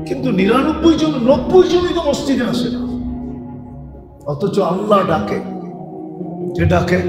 কিন্তু 99 জন 90 জনই তো মসজিদে আসে না, অথচ আল্লাহ ডাকে। যে ডাকে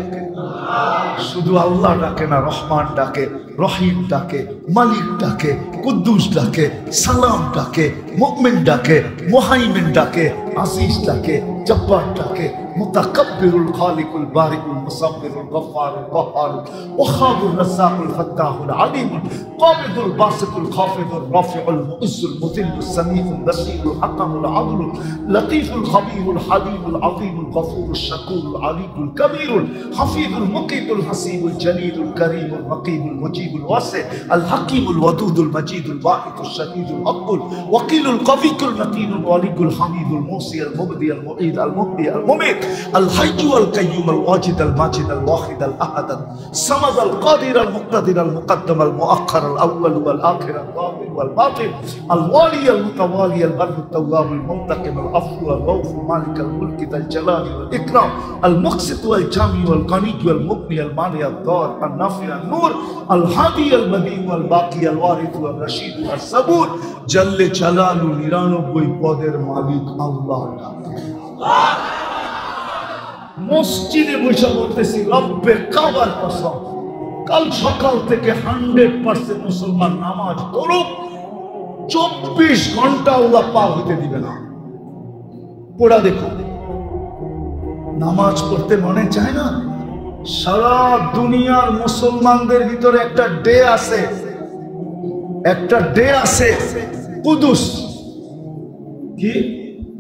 শুধু আল্লাহ ডাকে না, রহমান ডাকে, রহিম ডাকে, মালিক ডাকে, কুদ্দুস ডাকে, সালাম ডাকে, মুমিন ডাকে, মুহাইমিন ডাকে, আজিজ ডাকে, জব্বার ডাকে, মুতাকাব্বিরুল খালিকুল বারিকুল মুসাব্বিরুল গফফারুল কহ্হারুল ওয়াহাবুর রাজ্জাকুল ফাত্তাহুল আলিমুল কাবিদুল বাসিতুল খাফিদুর রাফিউল মুইজ্জুল মুযিল্লুস সামিউল বাসীরুল হাকামুল আদলুল লতীফুল খবীরুল হালিমুল আযীমুল গফুরুশ শাকুরুল আলিকুল কবীরুল হাফিজুল মুকিতুল হাসিবুল জলিলুল করিমুল রকিবুল মুজিবুল ওয়াসি আল হাকিমুল ওয়াদুদুল মজিদুল বাঈতুশ শাদীদুল আব্দুল ওয়াকিলুল কবিকুল মতিনুল ওয়ালিকুল হামিদুল মুসি আল মুবদি আল মুঈদ আল মুহয়ি আল মুমীত আল হাইয়্যু আল কাইয়্যুম আল ওয়াজিদ আল মাজিদ আল ওয়াহিদ আল আহাদ আল সামাদ আল কাদির আল মুক্তাদির আল মুকদ্দম আল মুআখ্খার আল আউয়াল ওয়াল আখির আল যাহির ওয়াল বাতিন আল ওয়ালি আল মুতাওয়ালি আল বার আল তাওয়াব আল মুনতাকিম আল আফু আল রাউফ মালিক আল মুলক আল জালাল ওয়াল ইকরাম আল মুকসিত ওয়াল জামি ওয়াল গানি ওয়াল মুগনি আল মানি আল দার আল নাফি আল নূর আল হাদি আল বদি ওয়াল বাকি আল ওয়ারিথ ওয়াল রশিদ ওয়াল সাবুর জাল্লে জালালু 99 পদের মালিক আল্লাহ। মসজিদে বসে বলতেছি রব্বে কাবার কসম, কাল সকাল থেকে 100% মুসলমান নামাজ পড়ুক, 24 ঘন্টা আল্লাহ পার হতে দিবে না। পড়া দেখো, নামাজ পড়তে মনে চায় না? সারা দুনিয়ার মুসলমানদের ভিতরে একটা ডে আছে, একটা ডে আছে কুদুস, কি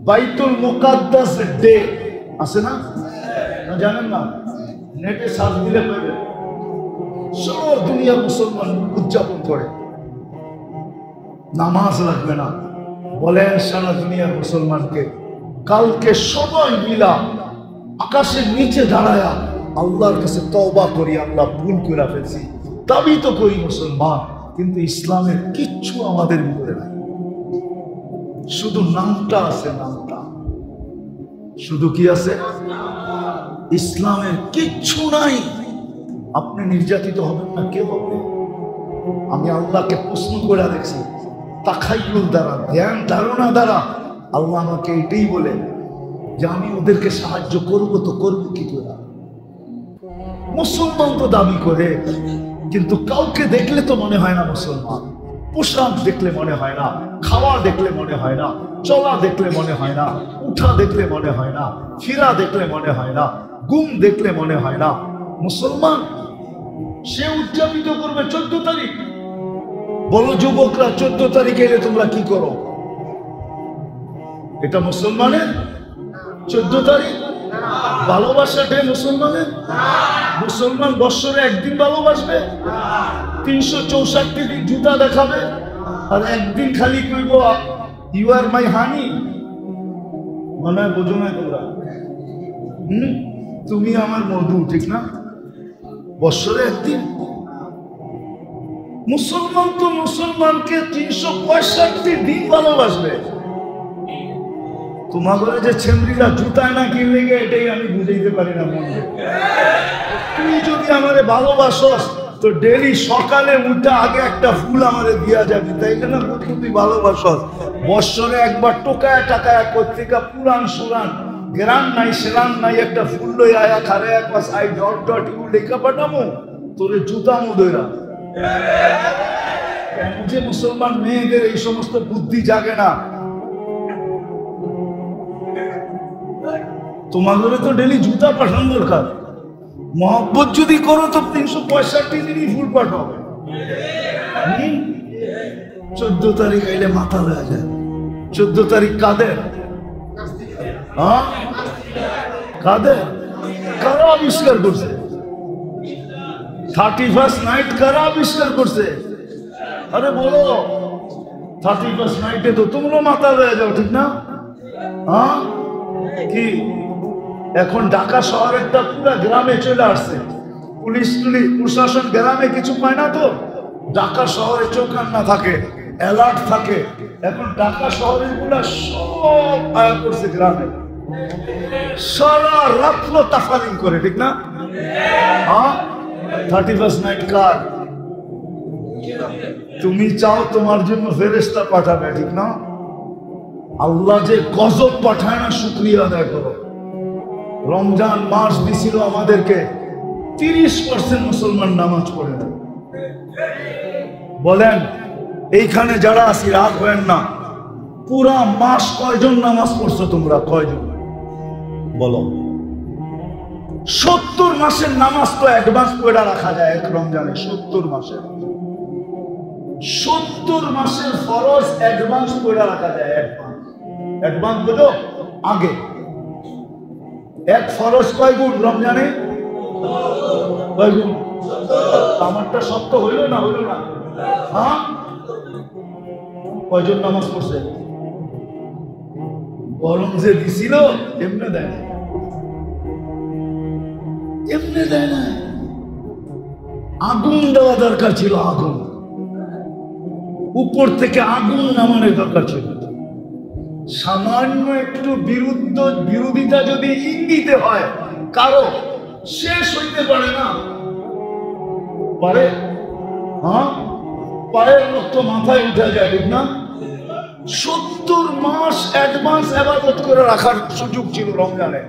বাইতুল মুকাদ্দাস ডে আছে না? জানেন না? নেটে সার্চ দিলে পাবেন। সারা দুনিয়ার মুসলমান উদযাপন করে, নামাজ লাগবে না। বলেন সারা দুনিয়ার মুসলমানকে কালকে সবাই মিলা আকাশের নিচে দাঁড়ায়া আল্লাহর কাছে তওবা করি, আল্লাহ ভুল করে ফেলছি, দাবি তো করি মুসলমান, কিন্তু ইসলামের কিচ্ছু আমাদের ভিতরে নাই, শুধু নামটা আছে, নামটা শুধু কি আছে, ইসলামের কিচ্ছু নাই। আপনি নির্যাতিত হবেন না, কে হবে? আমি আল্লাহকে প্রশ্ন করে দেখছি, তাখাইয়ুল দ্বারা, ধ্যান ধারণা দ্বারা আল্লাহ আমাকে এটাই বলে যে আমি ওদেরকে সাহায্য করব, তো করবো কি করে? মুসলমান তো দাবি করে, কিন্তু কাউকে দেখলে তো মনে হয় না মুসলমান। পোশাক দেখলে মনে হয় না, খাওয়া দেখলে মনে হয় না, চলা দেখলে মনে হয় না, উঠা দেখলে মনে হয় না, ফিরা দেখলে মনে হয় না, ঘুম দেখলে মনে হয় না মুসলমান। সে উদযাপিত করবে 14 তারিখ। বলো যুবকরা, 14 তারিখে এলে তোমরা কি করো? এটা মুসলমানের 14 তারিখ ভালোবাসা ডে মুসলমানের? মুসলমান বৎসরে একদিন ভালোবাসবে, 364 দিন জুতা দেখাবে, আর একদিন খালি কইব ইউ আর মাই হানি। মনে হয় বোঝো না তোমরা? তুমি আমার মধু, ঠিক না? বৎসরে একদিন। মুসলমান তো মুসলমানকে 365 দিন ভালোবাসবে। তোমাদের যে ছেমরিরা জুতায় না কিনলে গে, এটাই আমি বুঝাইতে পারি না মনে। তুমি যদি আমারে ভালোবাসস তো ডেলি সকালে উঠে আগে একটা ফুল আমারে দিয়া যাবে, তাই না? তুমি ভালোবাসস, বৎসরে একবার টোকায় টাকায় পত্রিকা পুরান সুরান গ্রাম নাই সেরান নাই, একটা ফুল লই আয়া খারে একবার আই ডট ডট ইউ লেখা পাঠামো তোরে জুতা মুদইরা। কেন যে মুসলমান মেয়েদের এই সমস্ত বুদ্ধি জাগে না? তোমাদের তো ডেলি জুতা পাঠানো দরকার। মহব্বত যদি করো তো 365 দিনই ফুল পাঠাও। 14 তারিখ আইলে মাথা হয়ে যায়। 14 তারিখ কাদের? হ্যাঁ, কাদের? কারা আবিষ্কার করছে? 31st নাইট কারা আবিষ্কার করছে? আরে বলো, 31st নাইটে তো তোমরা মাথা হয়ে যাও, ঠিক না? হ্যাঁ, কি এখন ঢাকা শহরেরটা পুরো গ্রামে চলে আসছে। পুলিশ প্রশাসন গ্রামে কিছু পায় না, তো ঢাকা শহরে চোখান না থাকে, অ্যালার্ট থাকে। এখন ঢাকা শহরের গুলা সব আয়া করছে গ্রামে, সারা রাত্র তাফারিং করে, ঠিক না? হ্যাঁ, 31st নাইট কার? তুমি চাও তোমার জন্য ফেরেশতা পাঠাবে, ঠিক না? আল্লাহ যে গজব পাঠায় না, শুকরিয়া আদায় করো। রমজান মাস দিছিল আমাদেরকে, 30% মুসলমান নামাজ পড়ে না। বলেন এইখানে যারা আছি রাগ হবেন না, পুরা মাস কয়জন নামাজ পড়ছো তোমরা? কয়জন বলো? 70 মাসের নামাজ তো অ্যাডভান্স পড়া রাখা যায় এক রমজানে। 70 মাসের ফরজ অ্যাডভান্স পড়া রাখা যায়। অ্যাডভান্স বুঝো আগে। এক ফরজ কয় গুণ রমজানে? কয় গুণ? আমারটা সত্য হইল না? হইল না? হ্যাঁ, কয়জন নামাজ পড়ছে? গরম যে দিছিল এমনি দেয় না, এমনি দেয় না। আগুন দেওয়া দরকার ছিল, আগুন উপর থেকে আগুন নামানোর দরকার ছিল। সামান্য একটু বিরোধিতা যদি ইঙ্গিতে হয় কারো, শেষ হইতে পারে না। পারে? হ্যাঁ, পায়ের রক্ত মাথায় উঠে যায়, ঠিক না? 70 মাস অ্যাডভান্স ইবাদত করে রাখার সুযোগ ছিল রমজানে।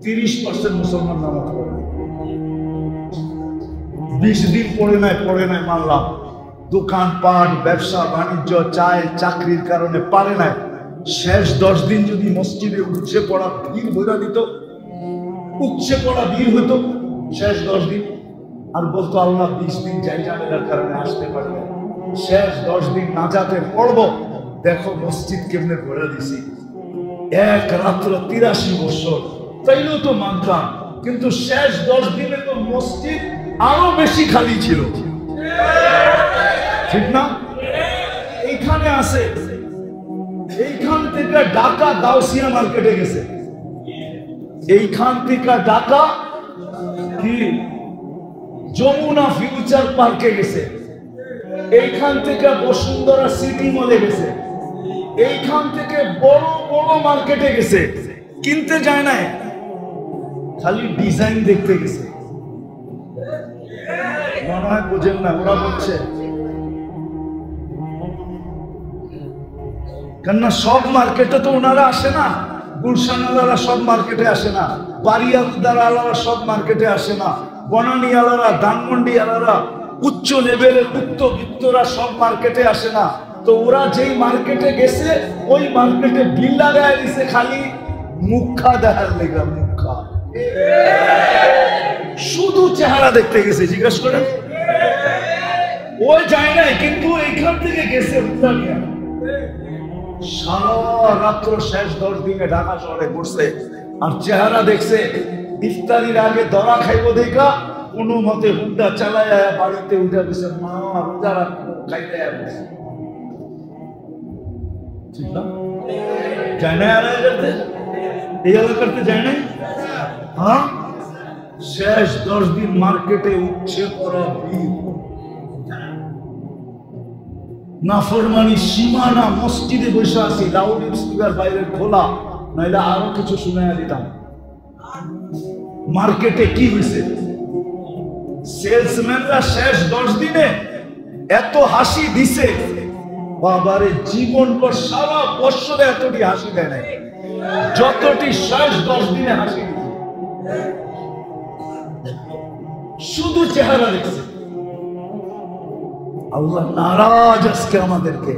30% মুসলমান নামাজ পড়ে, 20 দিন পড়ে নাই মানলাম। দোকানপাট, ব্যবসা বাণিজ্য, চাকরির কারণে পারে নাই। শেষ 10 দিন যদি মসজিদে উপচে পড়া ভিড় ভরা দিত, উপচে পড়া ভিড় হতো শেষ 10 দিন, আর বলতো আল্লাহ 20 দিন যাই ঝামেলার কারণে আসতে পারে না, শেষ 10 দিন নাজাতে পড়বো, দেখো মসজিদ কেমনে ভরা দিছি। এক রাত্র 83 বছর, তাইলেও তো মানতাম। কিন্তু শেষ 10 দিনে তো মসজিদ আরো বেশি খালি ছিল, ঠিক না? এইখানে আছে, এইখান থেকে ঢাকা গাউসিয়া মার্কেটে গেছে, এইখান থেকে ঢাকা কি যমুনা ফিউচার পার্কে গেছে, এইখান থেকে বসুন্ধরা সিটি মলে গেছে, এইখান থেকে বড় বড় মার্কেটে গেছে। কিনতে যায় না, খালি ডিজাইন দেখতে গেছে। মনে হয় বুঝেন না, ওরা বলছে কেননা সব মার্কেটে তো ওনারা আসে না, গুলশানালারা সব মার্কেটে আসে না, বাড়িয়ালারা সব মার্কেটে আসে না, বনানীয়ালারা, ধানমন্ডিয়ালারা, উচ্চ লেভেলের উচ্চবিত্তরা সব মার্কেটে আসে না। তো ওরা যেই মার্কেটে গেছে ওই মার্কেটে বিল লাগায় দিছে খালি মুখা দেখার লেগা। মুখা শুধু চেহারা দেখতে গেছে, জিজ্ঞেস করেন। ওই যায় নাই, কিন্তু এইখান থেকে গেছে উত্তরিয়া। সারা রাত্র শেষ 10 দিনে ঢাকা শহরে ঘুরছে, আর চেহারা দেখছে। ইফতারির আগে দরা খাইব দেখা কোনো মতে হুন্ডা চালায় বাড়িতে উঠে গেছে, মা রোজা রাখবো, খাইতে আসছে। ঠিক না? যায় না এই এলাকাতে যায় নাই? হ্যাঁ, শেষ 10 দিন মার্কেটে উঠছে পড়া ভিড়। নাফরমানি সীমানা, মসজিদে বসে আছি, লাউড স্পিকার বাইরে খোলা, নাইলে আরো কিছু শুনাইয়া দিতাম। মার্কেটে কি হয়েছে? সেলসম্যানরা শেষ 10 দিনে এত হাসি দিছে, বাবারে জীবন পর সারা বছরে এতটি হাসি দেয় নাই যতটি শেষ 10 দিনে হাসি দিছে। শুধু চেহারা দেখছে। আল্লাহ নারাজ আজকে আমাদেরকে।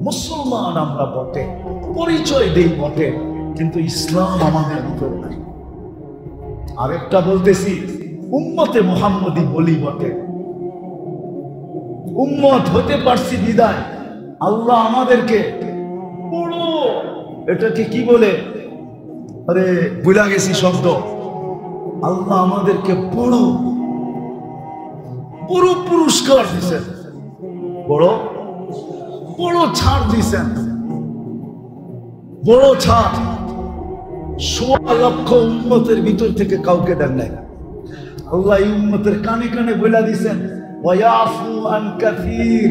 মুসলমান আমরা বটে, পরিচয় দেই বটে, কিন্তু ইসলাম আমাদের ভিতরে নাই। আরেকটা বলতেছি, উম্মতে মুহাম্মদী বলি বটে, উম্মত হতে পারছি বিদায় আল্লাহ আমাদেরকে পুরো, এটাকে কি বলে, আরে ভুলা গেছি শব্দ, আল্লাহ আমাদেরকে বড় বড় পুরস্কার দিয়েছেন, বড় বড় ছাড় দিয়েছেন, বড় ছাড়। 16 লক্ষ উম্মতের ভিতর থেকে কাউকে দেন নাই। আল্লাহ এই উম্মতের কানে কানে বলে দিয়েছেন, ওয়ায়াফু আন কাসীর,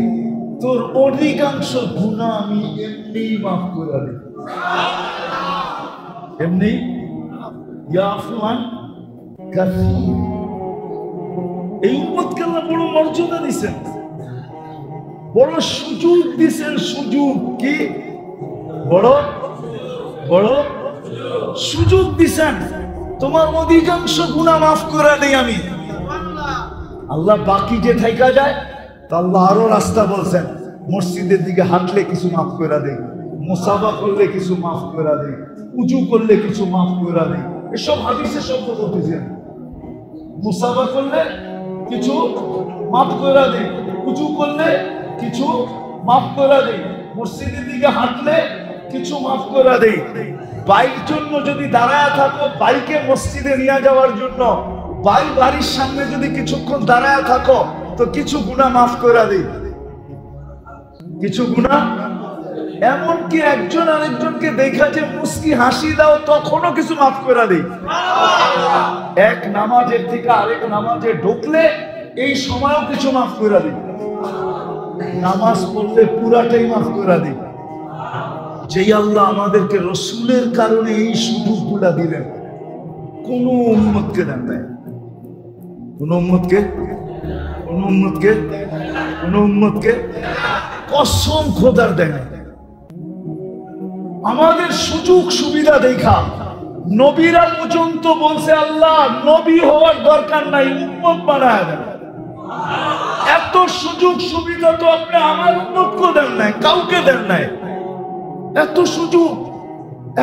তোর অধিকাংশ গুনাহ আমি এমনি মাফ করে দিই। এমনি ইয়াফু আন কাসীর। এই উম্মতকে আল্লাহ বড় মর্যাদা দিয়েছেন, বড় সুযোগ দিয়েছেন। সুযোগ কি? বড় বড় সুযোগ দিছেন, তোমার অধিকাংশ গুনাহ মাফ করে দেই আমি। আল্লাহ বাকি যে থাইকা যায় তা আল্লাহ আরো রাস্তা বলছেন, মসজিদের দিকে হাঁটলে কিছু মাফ করে দেই, মুসাফা করলে কিছু মাফ করে দেই, উজু করলে কিছু মাফ করে দেই। এসব হাদিসে শব্দ বলতেছেন, মুসাফা করলে কিছু মাফ করে দেই, উজু করলে কিছু মাফ করে দেই, মসজিদের দিকে হাঁটলে কিছু মাফ করে দেই। বাইক জন্য যদি দাঁড়ায় থাকো, বাইকে মসজিদে নিয়ে যাওয়ার জন্য বাইক বাড়ির সামনে যদি কিছুক্ষণ দাঁড়ায় থাকো তো কিছু গুনাহ মাফ করে দেই, কিছু গুনাহ। এমনকি একজন আরেকজনকে দেখা যে মুস্কি হাসি দাও তখনও কিছু মাফ করে দেই। এক নামাজের থেকে আরেক নামাজে ঢুকলে এই সময়ও কিছু মাফ করে দিই। নামাজ পড়লে পুরাটাই মাফ করে দিই। যেই আল্লাহ আমাদেরকে রসুলের কারণে এই সুযোগগুলা দিলেন, কোন উম্মতকে দেন নাই, কোন উম্মতকে কোন উম্মতকে কোন উম্মতকে কসম খোদার দেয় নাই। আমাদের সুযোগ সুবিধা দেখা নবীরা পর্যন্ত বলছে আল্লাহ নবী হওয়ার দরকার নাই, উম্মত বানায় দেন। এত সুযোগ সুবিধা তো আপনি আমার উম্মতকে দেন নাই, কাউকে দেন নাই। এত সুযোগ,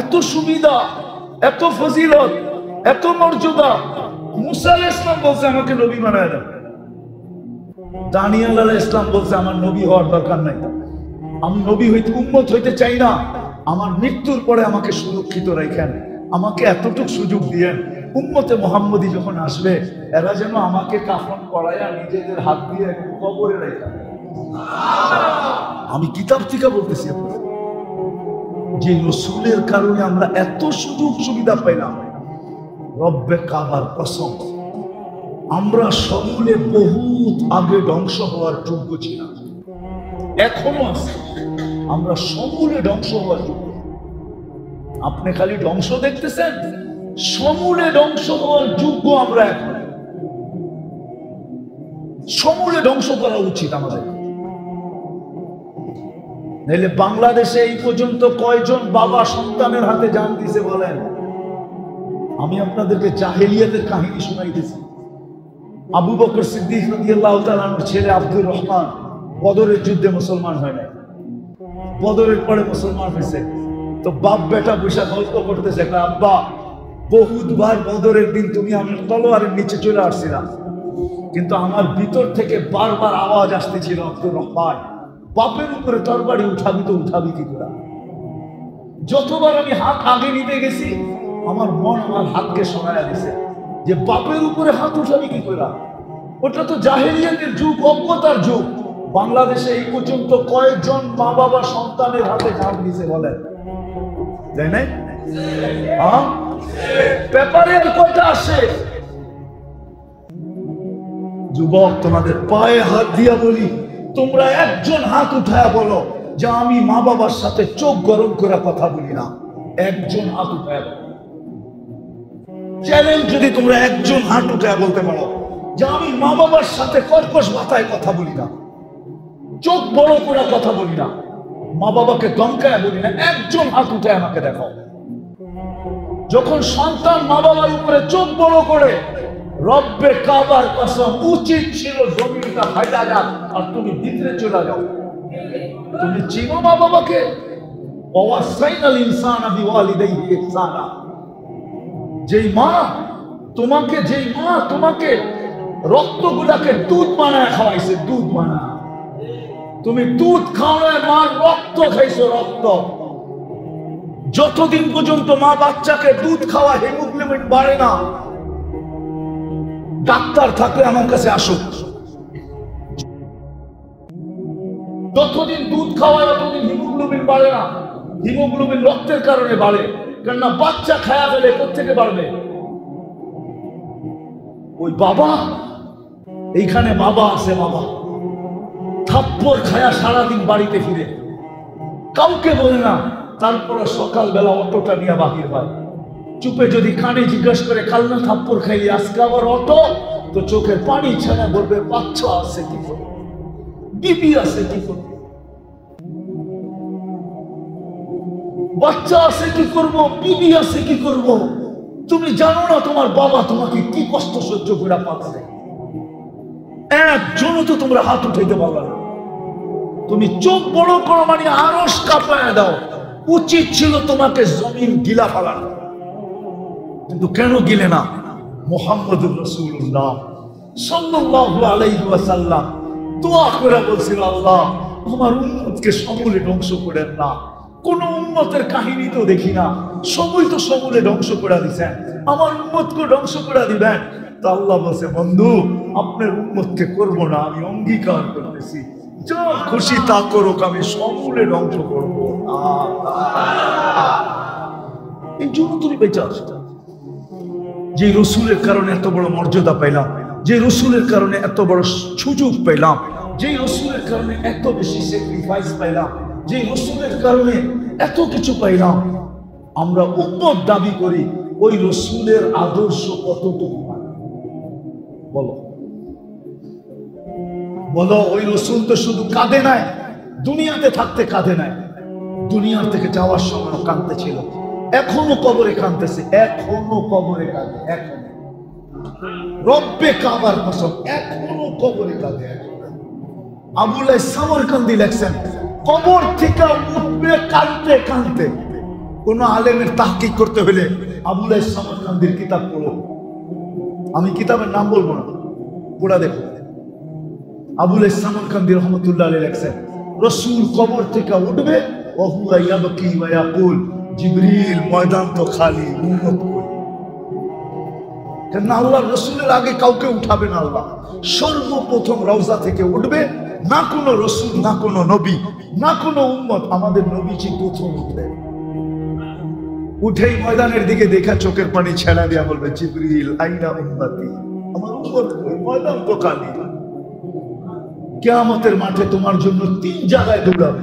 এত সুবিধা, এত ফজিলত, এত মর্যাদা। মুসা আলাইহিস সালাম বলছে আমাকে নবী বানায় দেন। দানিয়েল আলাইহিস সালাম বলছে আমার নবী হওয়ার দরকার নাই, আমি নবী হইতে উম্মত হইতে চাই না, আমার মৃত্যুর পরে আমাকে সুরক্ষিত রাখেন, আমাকে এতটুকু সুযোগ দিয়েন, উম্মতে মুহাম্মদী যখন আসবে এরা যেন আমাকে কাফন পরাইয়া নিজেদের হাত দিয়ে কবরে রাখেন। আমি কিতাব থেকে বলতেছি আপনাদের, যে রসুলের কারণে আমরা এত সুযোগ সুবিধা পাইলাম। রব্বে কাবার কসম, আমরা সকলে বহুত আগে ধ্বংস হওয়ার যোগ্য ছিলাম, এখনো আছে, আমরা সমূলে ধ্বংস হওয়ার যোগ্য। আপনি খালি ধ্বংস দেখতেছেন, সমূলে ধ্বংস হওয়ার যোগ্য আমরা এখন। সমূলে ধ্বংস করা উচিত আমাদের। নাইলে বাংলাদেশে এই পর্যন্ত কয়জন বাবা সন্তানের হাতে জান দিয়েছে বলেন? আমি আপনাদেরকে জাহেলিয়াতের কাহিনী শোনাইতেছি। আবু বকর সিদ্দিক রাদিয়াল্লাহু তাআলা আনহুর ছেলে আব্দুর রহমান বদরের যুদ্ধে মুসলমান হয় নাই, বদরের পরে মুসলমান হয়েছে। তো বাপ বেটা বৈশা গল্প করতেছে, আব্বা বহুতবার বদরের দিন তুমি আমার তলোয়ারের নিচে চলে আসছিলাম, কিন্তু আমার ভিতর থেকে বারবার আওয়াজ আসতেছিল, আব্দুর রহমান বাপের উপরে তরবারি উঠাবি তো উঠাবি কি করে? যতবার আমি হাত আগে নিতে গেছি আমার মন আমার হাতকে সরাইয়া দিছে যে বাপের উপরে হাত উঠাবি কি করে? ওটা তো জাহেলিয়াতের যুগ, অজ্ঞতার যুগ। বাংলাদেশে এই পর্যন্ত কয়েকজন মা বাবা সন্তানের হাতে ঝাঁপ দিছে বলেন? তাই নাই? পেপারে কয়টা আসে? যুবক, তোমাদের পায়ে হাত দিয়া বলি, তোমরা একজন হাত উঠায়া বলো যে আমি মা বাবার সাথে চোখ গরম করে কথা বলি না। একজন হাত উঠায়া বলো, চ্যালেঞ্জ যদি তোমরা একজন হাত উঠায়া বলতে পারো যে আমি মা বাবার সাথে কর্কশ ভাষায় কথা বলি না, চোখ বড় করে কথা বলি না, মা বাবাকে দমকায় বলি না, একজন হাত উঠে আমাকে দেখাও। যখন সন্তান মা বাবার উপরে চোখ বড় করে, রব্বে কাবার কসম উচিত ছিল জমিনটা ফাইদা যাক আর তুমি ভিতরে চলে যাও। তুমি চিনো মা বাবাকে? ওয়াসাইনাল ইনসানা বিওয়ালিদাইহি ইহসানা। যেই মা তোমাকে রক্তগুলাকে দুধ বানায় খাওয়াইছে, দুধ বানায়, তুমি দুধ খাওয়ায় মার রক্ত খাইছো, রক্ত। যতদিন পর্যন্ত মা বাচ্চাকে দুধ খাওয়া হিমোগ্লোবিন বাড়ে না, ডাক্তার থাকলে আমার কাছে আসুক, যতদিন দুধ খাওয়ায় ততদিন হিমোগ্লোবিন বাড়ে না। হিমোগ্লোবিন রক্তের কারণে বাড়ে, কেননা বাচ্চা খায়া ফেলে, কোথেকে বাড়বে? ওই বাবা, এইখানে বাবা আছে, বাবা থাপ্পড় খায়া সারাদিন বাড়িতে ফিরে, কাউকে বলে না, তারপরে সকালবেলা অটোটা নিয়ে বাহির হয়। চুপে যদি কানে জিজ্ঞাসা করে কাল না থাপ্পড় খাইলি, আজকে আবার অটো, তো চোখের পানি ছাড়া বলবে বাচ্চা আছে কি করে, বিবি আছে কি করে। বাচ্চা আছে কি করব, বিবি আছে কি করব। তুমি জানো না তোমার বাবা তোমাকে কি কষ্ট সহ্য করে পাচ্ছে। একজনও তো তোমরা হাত উঠাইতে পারবে না। তুমি চোখ বড় করো মানে আরশ কাঁপায় দাও। উচিত ছিল তোমাকে জমিন গিলা ফেলানো, কিন্তু কেন গিলে না? মুহাম্মদুর রাসূলুল্লাহ সাল্লাল্লাহু আলাইহি ওয়াসাল্লাম দোয়া করে বলছিল, আল্লাহ আমার উম্মতকে সমূলে ধ্বংস করেন না। কোন উম্মতের কাহিনী তো দেখি না, সবই তো সমূলে ধ্বংস করে দিচ্ছেন, আমার উম্মতকে ধ্বংস করে দিবেন। তো আল্লাহ বলছে, বন্ধু আপনার উম্মতকে করবো না, আমি অঙ্গীকার করতেছি, যা খুশি তা করুক, আমি সমূলে ধ্বংস করবো না। এই জন্য তুমি বেঁচে আসো। যে রসুলের কারণে এত বড় মর্যাদা পাইলাম, যে রসুলের কারণে এত বড় সুযোগ পেলাম, যে রসুলের কারণে এত বেশি স্যাক্রিফাইস পাইলাম, যে রসুলের কারণে এত কিছু পাইলাম, আমরা উম্মত দাবি করি। ওই রসুলের আদর্শ কতটুকু বলো বলো। ওই রসুল তো শুধু কাঁদে নাই, দুনিয়াতে থাকতে কাঁদে নাই, দুনিয়ার থেকে যাওয়ার সময় কাঁদতে ছিল, এখনো কবরে কাঁদতেছে, এখনো কবরে কাঁদে, এখনো রব্বে কাবার কসম, এখনো কবরে কাঁদে। আবুলাই সামরকান্দি লেখছেন, কবর থেকে উঠবে কাঁদতে কাঁদতে। কোন আলেমের তাহকিক করতে হলে আবুলাই সামরকান্দির কিতাব পড়ো। আমি কিতাবের নাম বলবো না, পড়া দেখো। আবুলাই সামরকান্দি রহমতুল্লাহ আলাইহি লেখছেন, রাসূল কবর থেকে উঠবে, ওয়া হুয়া ইয়াবকি ওয়া ইয়াকুল, জিবরিল ময়দান তো খালি, উম্মত কই। কেন আল্লাহ রসুলের আগে কাউকে উঠাবে না। আল্লাহ সর্বপ্রথম রওজা থেকে উঠবে, না কোনো রসুল, না কোনো নবী, না কোনো উম্মত, আমাদের নবীজি প্রথম উঠবে। উঠেই ময়দানের দিকে দেখা চোখের পানি ছেড়া দিয়া বলবে, জিবরিল আইনা উম্মতি, আমার উম্মত কই, ময়দান তো খালি। কিয়ামতের মাঠে তোমার জন্য 3 জায়গায় দৌড়াবে।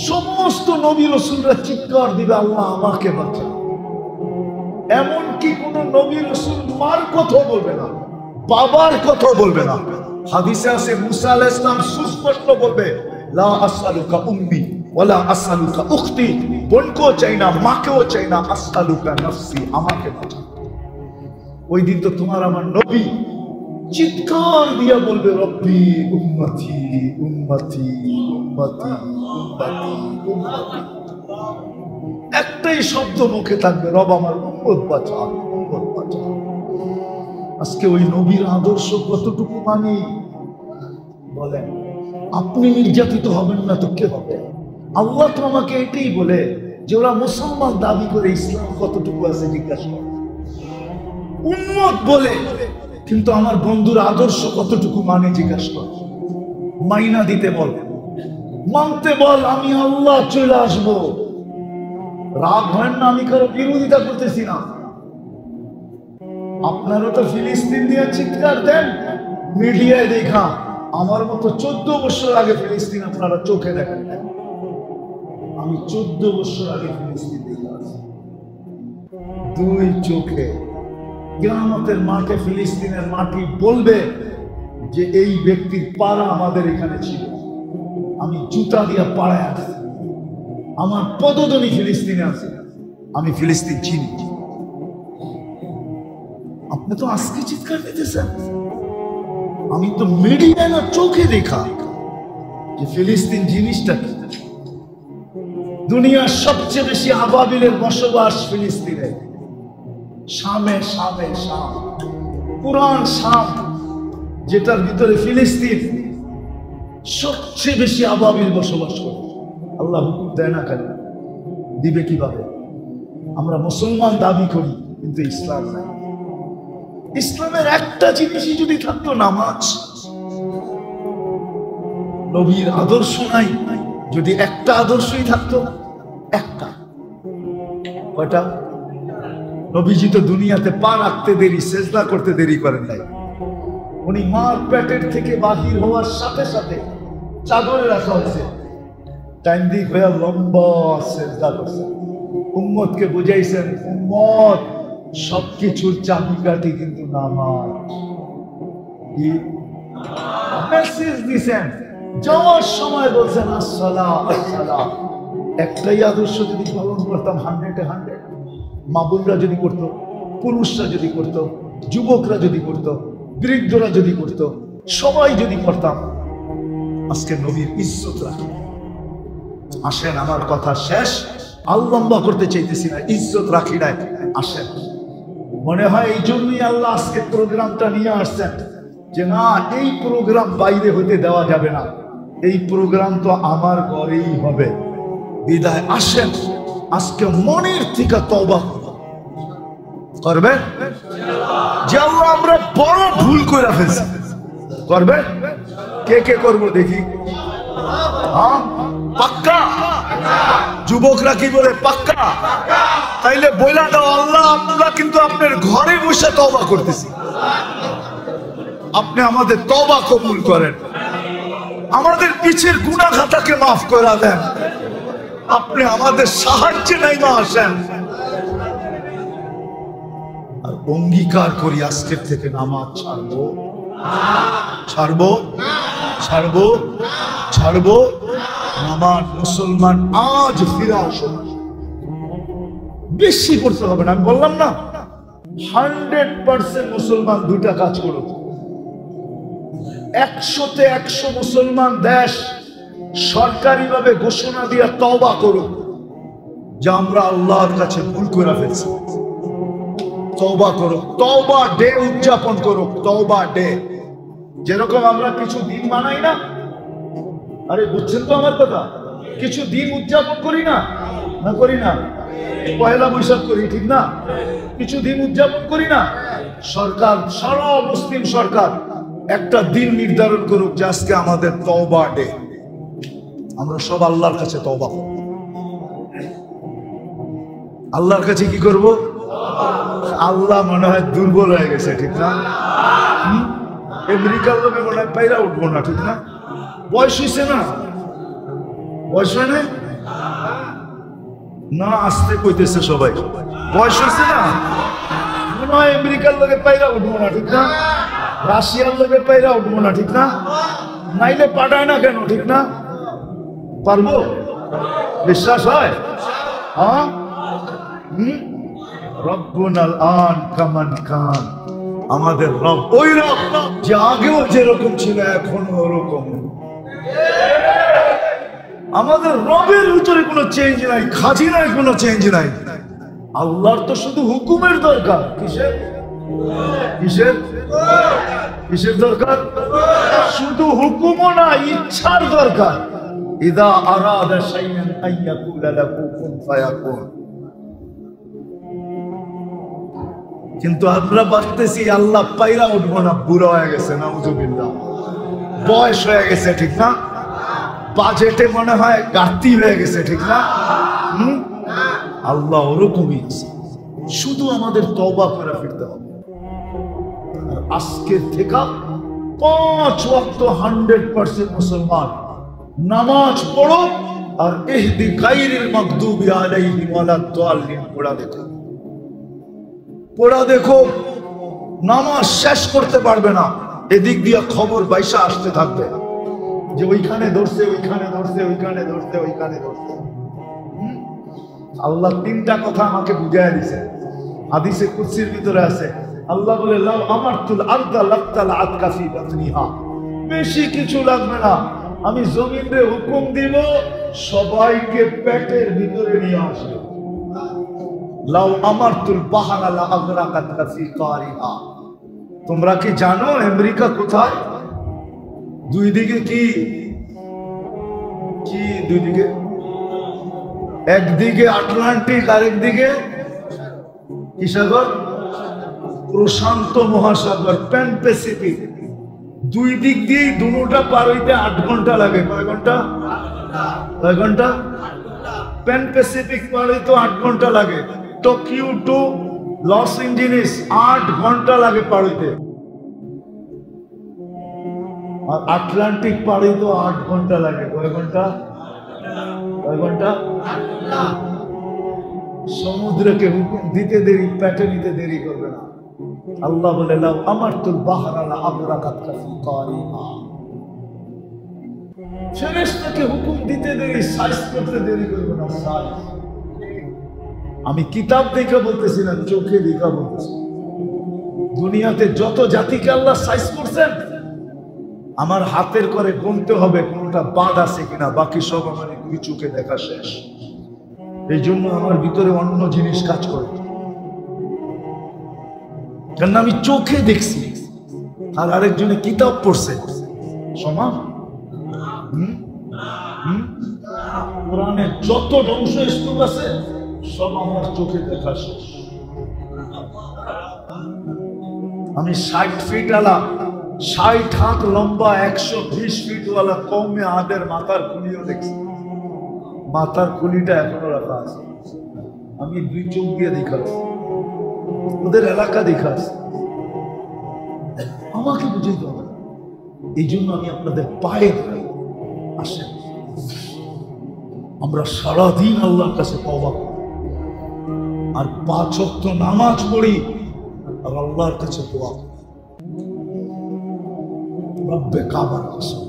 সমস্ত নবী রাসূলরা চিৎকার দিবে, আল্লাহ আমাকে বাঁচা। এমনকি কোন নবী রাসূল মার কথা বলবে না, বাবার কথা বলবে না। হাদিসে আছে মুসা আলাইহিস সালাম সুস্পষ্ট বলবে, লা আসআলুকা উম্মি ওয়ালা আসআলুকা উখতি, বোনকেও চাই না, মাকেও চাই না, আসআলুকা নাফসি, আমাকে বাঁচা। ওই দিন তো তোমার আমার নবী চিৎকার দিয়া বলবে, রব্বি উম্মতি উম্মতি উম্মতি উম্মতি উম্মতি। একটাই শব্দ মুখে থাকবে, রব আমার উম্মত বাঁচা, উম্মত বাঁচা। আজকে ওই নবীর আদর্শ কতটুকু মানি বলেন? আপনি নির্যাতিত হবেন না তো কে হবে? আল্লাহ তো আমাকে এটাই বলে যে ওরা মুসলমান দাবি করে, ইসলাম কতটুকু আছে জিজ্ঞাসা করে। উম্মত বলে, কিন্তু আমার বন্ধুর আদর্শ কতটুকু মানে জিজ্ঞাসা কর। মাইনা দিতে বল, মানতে বল, আমি আল্লাহ চলে আসবো। রাগ হয় না, আমি কারো বিরোধিতা করতেছি না। আপনারও তো ফিলিস্তিন দিয়ে চিৎকার দেন, মিডিয়ায় দেখা। আমার মতো 14 বছর আগে ফিলিস্তিন আপনারা চোখে দেখেন। আমি 14 বছর আগে ফিলিস্তিন দেখে আসি, 2 চোখে। কিয়ামতের মাঠে ফিলিস্তিনের মাটি বলবে যে এই ব্যক্তির পাড়া আমাদের এখানে ছিল, আমি জুতা দিয়া পাড়ায় আসি, আমার পদধ্বনি ফিলিস্তিনে আছে, আমি ফিলিস্তিন চিনি। আপনি তো আজকে চিৎকার দিতেছেন, আমি তো মিডিয়ায় না চোখে দেখা যে ফিলিস্তিন জিনিসটা কি। দুনিয়ার সবচেয়ে বেশি আবাবিলের বসবাস ফিলিস্তিনে, শামে, শামে, শাম, পুরান শাম, যেটার ভিতরে ফিলিস্তিন, সবচেয়ে বেশি আবাবিল বসবাস করে। আল্লাহ হুকুম দেয় না কেন? দিবে কিভাবে? আমরা মুসলমান দাবি করি, কিন্তু ইসলাম নাই। ইসলামের একটা জিনিসই যদি থাকতো, নামাজ। নবীর আদর্শ নাই, যদি একটা আদর্শই থাকতো, একটা, কয়টা? নবীজি তো দুনিয়াতে পা রাখতে দেরি, সেজদা করতে দেরি করেন নাই। উনি মার পেটের থেকে বাহির হওয়ার সাথে সাথে চাদরে রাখা হয়েছে, টাইম দিক হয়ে লম্বা সেজদা করছে। উম্মতকে বুঝাইছেন, উম্মত সবকিছুর চাবিকাঠি কিন্তু নামাজ। মেসেজ দিছেন, যাওয়ার সময় বলছেন আসসালাম আসসালাম, একটাই আদর্শ যদি পালন করতাম 100-এ 100, মা বোনরা যদি করতো, পুরুষরা যদি করতো, যুবকরা যদি করতো, বৃদ্ধরা যদি করতো, সবাই যদি করতাম, আজকে নবীর ইজ্জত রাখি। আসেন, আমার কথা শেষ, আর লম্বা করতে চাইতেছি না, ইজ্জত রাখি নাই। আসেন, মনে হয় এই জন্যই আল্লাহ আজকে প্রোগ্রামটা নিয়ে আসছেন, যে না, এই প্রোগ্রাম বাইরে হতে দেওয়া যাবে না, এই প্রোগ্রাম তো আমার ঘরেই হবে। বিদায় আসেন, আজকে মনের থেকে তওবা করবে, যে আল্লাহ আমরা বড় ভুল করে ফেলছি। করবে? কে কে করবো দেখি? হ্যাঁ, পাক্কা? যুবকরা কি বলে? পাক্কা? তাইলে বইলা দাও, আল্লাহ আমরা কিন্তু আপনার ঘরে বসে তওবা করতেছি, আপনি আমাদের তওবা কবুল করেন, আমাদের পিছের গুনাহ খাতাকে মাফ করে দেন, আপনি আমাদের সাহায্যে নাইমা আসেন। আর অঙ্গীকার করি আজকের থেকে নামাজ ছাড়বো, ছাড়বো, ছাড়বো, ছাড়বো। নামাজ মুসলমান আজ ফিরে আসুন, বেশি করতে হবে না। আমি বললাম না, 100% মুসলমান দুইটা কাজ করুক। 100-তে 100 মুসলমান দেশ সরকারিভাবে ঘোষণা দিয়ে তওবা করুক যে আমরা আল্লাহর কাছে ভুল করে ফেলছি। তওবা করুক, তওবা ডে উদযাপন করুক, তওবা ডে। যেরকম আমরা কিছু দিন মানাই না, আরে বুঝছেন তো আমার কথা, কিছু দিন উদযাপন করি না, না করি না? পয়লা বৈশাখ করি, ঠিক না? কিছু দিন উদযাপন করি না? সরকার, সারা মুসলিম সরকার একটা দিন নির্ধারণ করুক যে আজকে আমাদের তওবা ডে, আমরা সব আল্লাহর কাছে তওবা করব। আল্লাহর কাছে কি করব? আল্লাহ মনে হয় দুর্বল হয়ে গেছে, ঠিক না? আমেরিকার লোকে মনে হয় পাইরা উঠবো না, ঠিক না? বয়স হয়েছে না? বয়স হয় না? না, আসতে কইতেছে সবাই, বয়স হয়েছে না? মনে হয় আমেরিকার লোকে পাইরা উঠবো না, ঠিক না? রাশিয়ার লোকে পাইরা উঠবো না, ঠিক না? নাইলে পাঠায় না কেন, ঠিক না? পারবো? বিশ্বাস হয়? হ্যাঁ। রব্বুনাল আন কামান কান, আমাদের রব ওই রব যে আগেও যেরকম ছিল এখনো ওরকম। আমাদের রবের ভিতরে কোনো চেঞ্জ নাই, খাজিনায় কোনো চেঞ্জ নাই। আল্লাহর তো শুধু হুকুমের দরকার। কিসের? কিসের? কিসের দরকার? শুধু হুকুমও না, ইচ্ছার দরকার। ইদা আরাদা শাইআন আইয়াকুলা লাহু কুন ফায়াকুন। কিন্তু আমরা ভাবতেছি আল্লাহ পাইরা উঠবো না, বুড়া হয়ে গেছে, নাউযুবিল্লাহ, বয়স হয়ে গেছে, ঠিক না? বাজেটে মনে হয় ঘাটতি হয়ে গেছে, ঠিক না? আল্লাহ ওরকমই আছে, শুধু আমাদের তওবা করে ফিরতে হবে। আজকের থেকে 5 ওয়াক্ত 100% মুসলমান নামাজ পড়ো, আর ইহদি গায়রিল মাগদুবি আলাইহিম ওয়ালাদ-দাল্লিন পড়া দেখো, পড়া দেখো। নামাজ শেষ করতে পারবে না, এদিক দিয়ে খবর বাইসা আসতে থাকবে যে ওইখানে ধরছে, ওইখানে ধরছে, ওইখানে ধরছে, ওইখানে ধরছে। আল্লাহ 3টা কথা আমাকে বুঝাইয়া দিছে, হাদিসে কুদসির ভিতরে আছে। আল্লাহ বলে, লাউ আমারতুল আরদা লাতালাআত কাফি বাতনিহা, বেশি কিছু লাগবে না, আমি জমিনে হুকুম দিব সবাইকে পেটের ভিতরে নিয়ে আসবে। লাউ আমারতুল বাহরা লা আগরাকাত কাফি কারিহা। তোমরা কি জানো আমেরিকা কোথায়? দুই দিকে কি কি? দুই দিকে, একদিকে আটলান্টিক, আরেকদিকে কি সাগর? প্রশান্ত মহাসাগর, প্যান প্যাসিফিক। দুই দিক দিয়ে দুটোটা পার হইতে 8 ঘন্টা লাগে। কয় ঘন্টা? কয় ঘন্টা? প্যান প্যাসিফিক পার হইতে 8 ঘন্টা লাগে। টোকিও টু লস এঞ্জেলিস 8 ঘন্টা লাগে পার হইতে। আর আটলান্টিক পার হইতে 8 ঘন্টা লাগে। কয় ঘন্টা? কয় ঘন্টা? সমুদ্রকে হুকুম দিতে দেরি, পেটে নিতে দেরি করবে না। আল্লাহ বলে, লাউ আমারতুল বাহরা লা আগরাকাত কাফি কারিহা। ফেরেশতাকে হুকুম দিতে দেরি, সাইজ করতে দেরি করবে না। সাইজ আমি কিতাব দেখে বলতেছি না, চোখে দেখা বলতেছি। দুনিয়াতে যত জাতিকে আল্লাহ সাইজ করছেন, আমার হাতের করে গুনতে হবে কোনটা বাদ আছে কিনা, বাকি সব আমার দুই চোখে দেখা শেষ। এই জন্য আমার ভিতরে অন্য জিনিস কাজ করে, কারণ আমি চোখে দেখছি আর আরেকজনে কিতাব পড়ছে। সমান কোরআনের যত ধ্বংসস্তূপ আছে সব আমার চোখে দেখা শেষ। আমি 60 ফিট আলা, 60 হাত লম্বা, 120 ফিট ওয়ালা কৌমে আদের মাথার খুলিও দেখছি। মাথার খুলিটা এখনো রাখা আছে, আমি 2 চোখ দিয়ে দেখাচ্ছি, ওদের এলাকা দেখাচ্ছি। আমাকে বুঝাইতে হবে। এই জন্য আমি আপনাদের পায়ে আসেন, আমরা সারাদিন আল্লাহর কাছে তওবা করি আর 5 ওয়াক্ত নামাজ পড়ি আর আল্লাহর কাছে দোয়া করি। রব্বে কাবার কসম,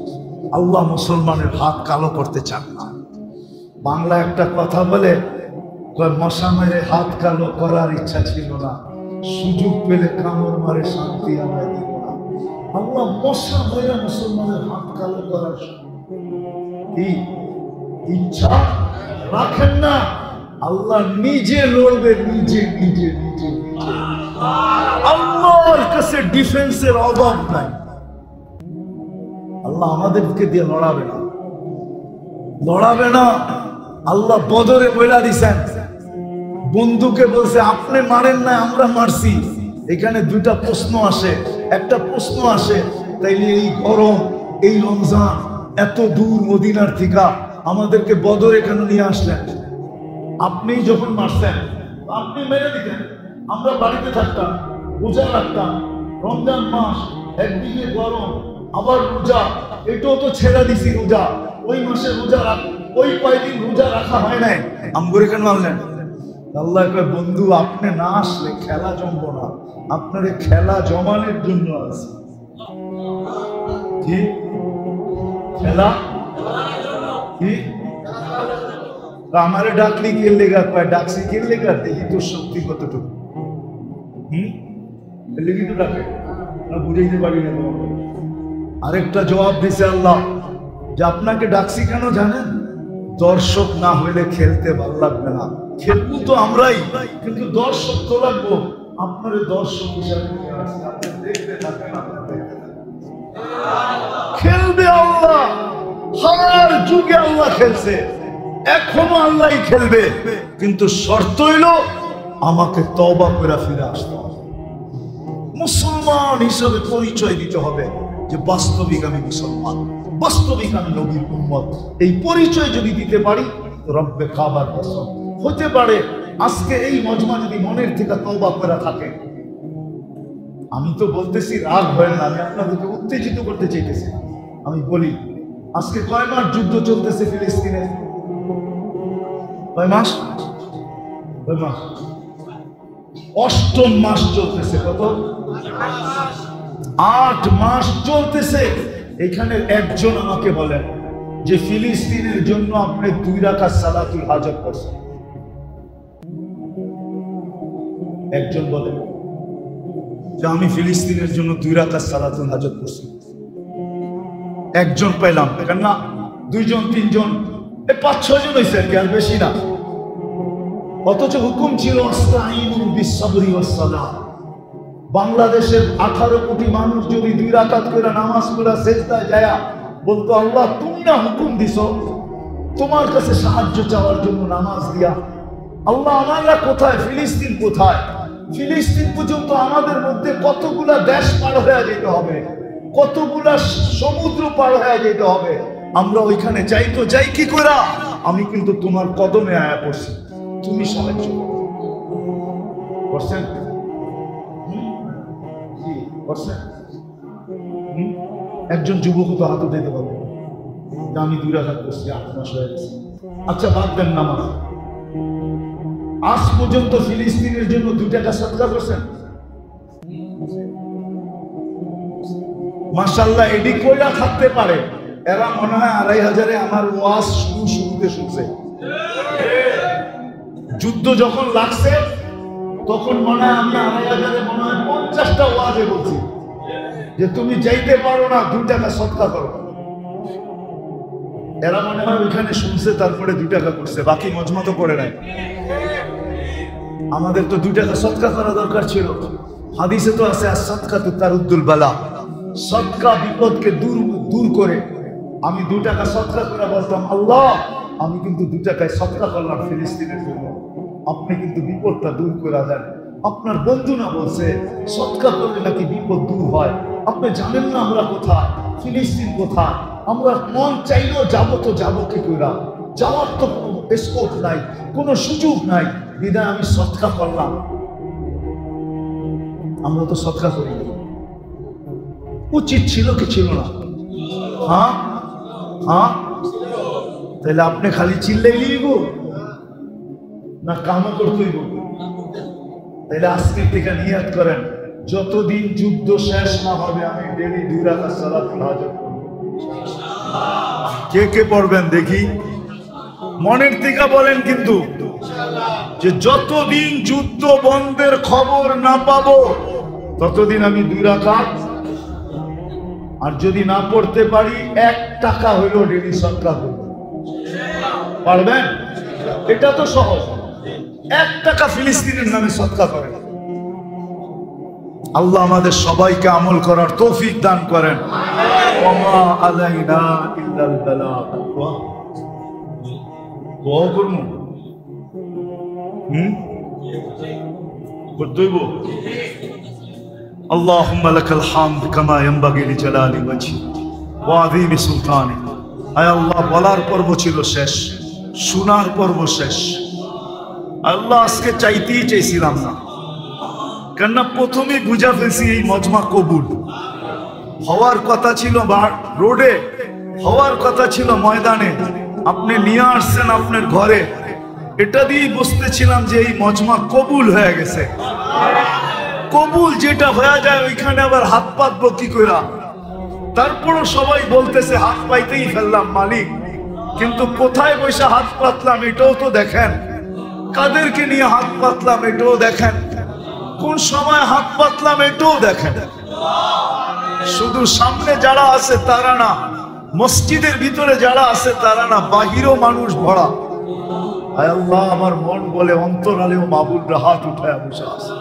আল্লাহ মুসলমানের হাত কালো করতে চান না। বাংলা একটা কথা বলে, মশা মেরে হাত কালো করার ইচ্ছা ছিল না, সুযোগ পেলে কামড় মারে শান্তি আমরা দিব না। আল্লাহ মশা মেরে মুসলমানের হাত কালো করার কি ইচ্ছা রাখেন না। আল্লাহ নিজে লড়বে, নিজে নিজে নিজে নিজে। আল্লাহর কাছে ডিফেন্সের অভাব নাই। আল্লাহ আমাদেরকে দিয়ে লড়াবে না, লড়াবে না। আল্লাহ বদরে বইলা দিছেন, বন্ধুকে বলছে আপনি মারেন না, আমরা মারছি। এখানে 2টা প্রশ্ন আসে। একটা প্রশ্ন আসে, তাইলে এই গরম, এই রমজান, এত দূর মদিনার থেকে আমাদেরকে বদরে কেন নিয়ে আসলেন? আপনি যখন মারছেন আপনি মেরে দিতেন, আমরা বাড়িতে থাকতাম, রোজা রাখতাম। রমজান মাস, একদিকে গরম আবার রোজা, এটাও তো ছেড়ে দিছি রোজা। ওই মাসে রোজা রাখ, ওই কয়েকদিন রোজা রাখা হয় নাই, আমগরে কেন মারলেন? আল্লাহ কয় বন্ধু আপনি না আসলে খেলা জমবো না, আপনার খেলা জমানোর জন্য আছে। কি খেলা? কি আমারে ডাকলি কে লেগা? কয় ডাকছি কে লেগা? দেখি তোর শক্তি কতটুকু। লেগে তো ডাকে না, বুঝাইতে পারি না তোমাকে। আরেকটা জবাব দিছে আল্লাহ যে আপনাকে ডাকছি কেন জানেন? দর্শক না হইলে খেলতে ভালো লাগবে না। খেলবো তো আমরাই, কিন্তু দর্শক তো লাগবো। আপনার দর্শক হিসাবে দেখতে থাকেন, খেলবে আল্লাহ। হার যুগে আল্লাহ খেলছে, এখনো আল্লাহই খেলবে, কিন্তু শর্ত হইল আমাকে তওবা করে ফিরে আসতে হবে। মুসলমান হিসাবে পরিচয় দিতে হবে যে বাস্তবিক আমি মুসলমান, বাস্তবিক আমি নবীর উম্মত। এই পরিচয় যদি দিতে পারি, রব্বে কাবার কসম, হতে পারে আজকে এই মজমা যদি মনের থেকে তওবা করা থাকে। আমি তো বলতেছি রাগ হয় না, আমি আপনাদেরকে উত্তেজিত করতে চাইতেছি। আমি বলি আজকে কয় মাস যুদ্ধ চলতেছে ফিলিস্তিনে? কয় মাস? 8ম মাস চলতেছে। কত? 8 মাস চলতেছে। এখানে একজন আমাকে বলেন যে ফিলিস্তিনের জন্য আপনি 2 রাকাত সালাতুল হাজত করছেন? একজন বলেন যে আমি ফিলিস্তিনের জন্য 2 রাকাত সালাতুল হাজত করছি? একজন পেলাম, না 2 জন 3 জন, 5-6 জন হয়েছে আর কি, আর বেশি না। অথচ হুকুম ছিল আস্তাইনু বিসসাবরি ওয়াস সালাহ। বাংলাদেশের 18 কোটি মানুষ যদি 2 রাকাত করে নামাজ পড়া সেজদায় যায় বলতো আল্লাহ তুমি না হুকুম দিছো তোমার কাছে সাহায্য চাওয়ার জন্য নামাজ দিয়া, আল্লাহ আমরা কোথায়? ফিলিস্তিন কোথায়? ফিলিস্তিন পর্যন্ত আমাদের মধ্যে কতগুলা দেশ পার হয়ে যেতে হবে, কতগুলা সমুদ্র পার হয়ে যেতে হবে। আমরা ওইখানে যাই তো যাই কি করা? আমি কিন্তু তোমার কদমে আয়া পড়ছি, তুমি সাহায্য করছেন। একজন যুবক তো হাত দিতে পারবে আমি 2 রাকাত করছি, 8 মাস হয়ে গেছে। আচ্ছা বাদ দেন নামাজ, আজ পর্যন্ত ফিলিস্তিনের জন্য 2 টাকা সদকা করছেন? মাশাআল্লাহ, এডি কইরা থাকতে পারে এরা মনে হয় 2500 আমার ওয়াজ শুরুতে শুনছে। যুদ্ধ যখন লাগছে তখন মনে হয় আমি 2500 মনে হয় 50টা ওয়াজে বলছি যে তুমি যাইতে পারো না 2 টাকা সদকা করো। এরা মনে হয় ওইখানে শুনছে, তারপরে 2 টাকা করছে, বাকি মজমা তো করে নাই। আমাদের তো 2 টাকা সদকা করা দরকার ছিল। হাদিসে তো আছে as-সাদকাতু তারুদ্দুল বালা, সদকা বিপদকে দূর করে। আমি 2 টাকা সদকা করে বলতাম, আল্লাহ আমি কিন্তু 2 টাকায় সদকা করলাম ফিলিস্তিনের জন্য, আপনি কিন্তু বিপদটা দূর করে দেন। আপনার বন্ধু না বলছে সদকা করলে নাকি বিপদ দূর হয়। আপনি জানেন না আমরা কোথায়, ফিলিস্তিন কোথায়। আমরা মন চাইলেও যাবো তো যাবো কি করে? যাওয়ার তো কোনো স্কোপ নাই, কোনো সুযোগ নাই, বিধায় আমি সদকা করলাম। আমরা তো সদকা করি, উচিত ছিল কি ছিল না? হ্যাঁ হ্যাঁ, তাহলে আপনি খালি চিল্লাইলেই গো না কামও করতেই গো? তাহলে আজকের থেকে নিয়াত করেন, যতদিন যুদ্ধ শেষ না হবে আমি ডেলি 2 রাকাত সালাতুল হাজত করব। কে কে পড়বেন দেখি? মনের থেকে বলেন কিন্তু, যে যতদিন যুদ্ধ বন্ধের খবর না পাবো ততদিন আমি 2 রাকাত, আর যদি না পড়তে পারি 1 টাকা হইলো ডেলি সদকা করব। পারবেন? এটা তো সহজ। 1 টাকা ফিলিস্তিনের নামে সদকা করেন। আল্লাহ আমাদের সবাইকে আমল করার তৌফিক দান করেন। ওয়া আলাইনা ইল্লাল বালাগ। ওয়া করব করতেইব। আল্লাহুম্মা লাকাল হামদ কামা ইয়ানবাগি লিজালালি ওয়াজহি ওয়া আযীমি সুলতানি। আয় আল্লাহ, বলার পর্ব ছিল শেষ, শোনার পর্ব শেষ। আল্লাহ আজকে চাইতেই চাইছিলাম না, কেননা প্রথমে বুঝা ফেলছি এই মজমা কবুল হওয়ার কথা ছিল রোডে, হওয়ার কথা ছিল ময়দানে, আপনি নিয়ে আসছেন আপনার ঘরে। এটা দিয়েই বুঝতেছিলাম যে এই মজমা কবুল হয়ে গেছে। কবুল যেটা হয়ে যায় ওইখানে আবার হাত পাতবো কি করে? তারপরও সবাই বলতেছে হাত পাইতেই ফেললাম মালিক, কিন্তু কোথায় বসে হাত পাতলাম এটাও তো দেখেন, কাদেরকে নিয়ে হাত পাতলাম এটাও দেখেন, কোন সময় হাত পাতলাম এটাও দেখেন। শুধু সামনে যারা আছে তারা না, মসজিদের ভিতরে যারা আছে তারা না, বাহিরেও মানুষ ভরা। আয় আল্লাহ, আমার মন বলে অন্তরালেও মাবুদরা হাত উঠায় বসে আছে,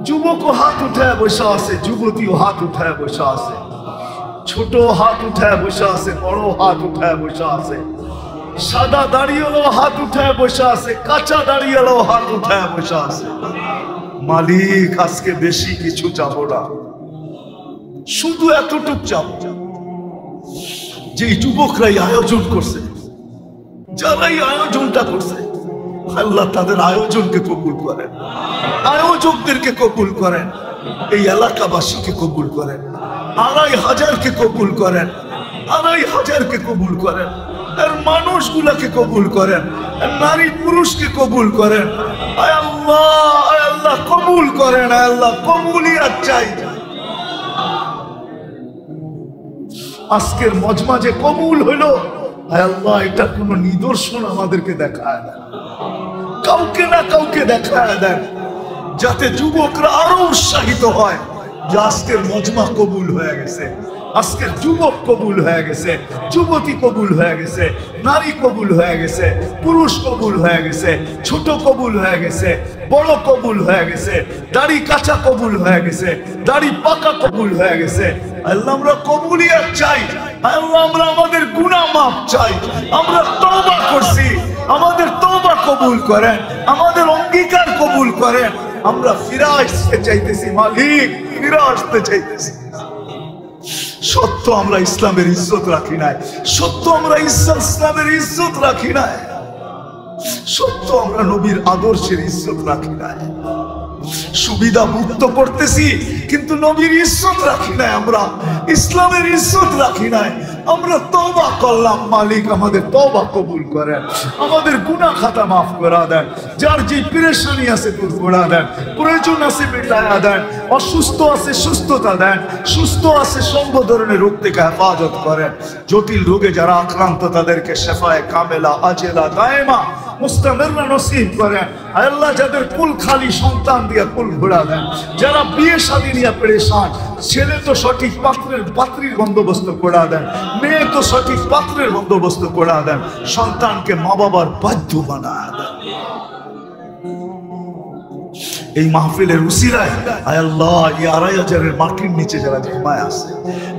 যুবকও হাত উঠায় বসে আছে, যুবতীও হাত উঠায় বসে আছে, ছোট হাত উঠায় বসে আছে, বড় হাত উঠায় বসে আছে, সাদা দাঁড়িয়েও হাত উঠায় বসে আছে, কাঁচা দাঁড়িয়েও হাত উঠায় বসে আছে। মালিক, আজকে বেশি কিছু চাবো না, শুধু এতটুক চাবো যে যুবকরাই আয়োজন করছে, যারাই আয়োজনটা করছে, আল্লাহ তাদের আয়োজনকে কবুল করেন, আয়োজকদেরকে কবুল করেন, এই এলাকাবাসীকে কবুল করেন, 2500কে কবুল করেন, 2500কে কবুল করেন, আর মানুষগুলাকে কবুল করেন, নারী পুরুষকে কবুল করেন। আয় আল্লাহ কবুল করেন, আয় আল্লাহ কবুলিয়াত চাই। আজকের মজমা যে কবুল হইল, আয় আল্লাহ এটা কোন নিদর্শন আমাদেরকে দেখায় দেন, কাউকে না কাউকে দেখায় দেন, যাতে যুবকরা আরো উৎসাহিত হয় যে আজকের মজমা কবুল হয়ে গেছে, আজকের যুবক কবুল হয়ে গেছে, যুবতী কবুল হয়ে গেছে, নারী কবুল হয়ে গেছে, পুরুষ কবুল হয়ে গেছে, ছোট কবুল হয়ে গেছে, বড় কবুল হয়ে গেছে, দাড়ি কাঁচা কবুল হয়ে গেছে, দাড়ি পাকা কবুল হয়ে গেছে। আল্লাহ আমরা কবুলিয়াত চাই, আল্লাহ আমরা আমাদের গুনাহ মাফ চাই, আমরা তওবা করছি, আমাদের তওবা কবুল করেন, আমাদের অঙ্গীকার কবুল করেন। আমরা ফিরে আসতে চাইতেছি মালিক, ফিরে আসতে চাইতেছি। সত্য আমরা ইসলামের ইজ্জত রাখি নাই, সত্য আমরা ইসলামের ইজ্জত রাখি নাই, সত্য আমরা নবীর আদর্শের ইজ্জত রাখি নাই। সুবিধা মুক্ত করতেছি কিন্তু নবীর ইজ্জত রাখি নাই, আমরা ইসলামের ইজ্জত রাখি নাই। আমরা তওবা করলাম, মালিক আমাদের তওবা কবুল করেন, আমাদের গুনাহ খাতা মাফ করে দেন, যার যে পেরেশানি আছে দূর করে দেন, প্রয়োজন আছে মেটায়া দেন, অসুস্থ আছে সুস্থতা দেন, সুস্থ আছে সর্ব ধরনের রোগ থেকে হেফাজত করেন, জটিল রোগে যারা আক্রান্ত তাদেরকে শেফায়ে কামেলা আজেলা দায়েমা মুস্তামিররা নসিব করেন। আল্লাহ যাদের কুল খালি সন্তান দিয়ে কুল ঘোরা দেন, যারা বিয়ে শাদী নিয়ে পেরেশান, ছেলে তো সঠিক পাত্রীর বন্দোবস্ত করে দেন, মেয়ে তো সঠিক পাত্রের বন্দোবস্ত করে দেন, সন্তানকে মা বাবার বাধ্য বানায় দেন। এই মাহফিলের উসিলায় আয় আল্লাহ এই ২৫০০ মাটির নিচে যারা ঘুমায় আছে,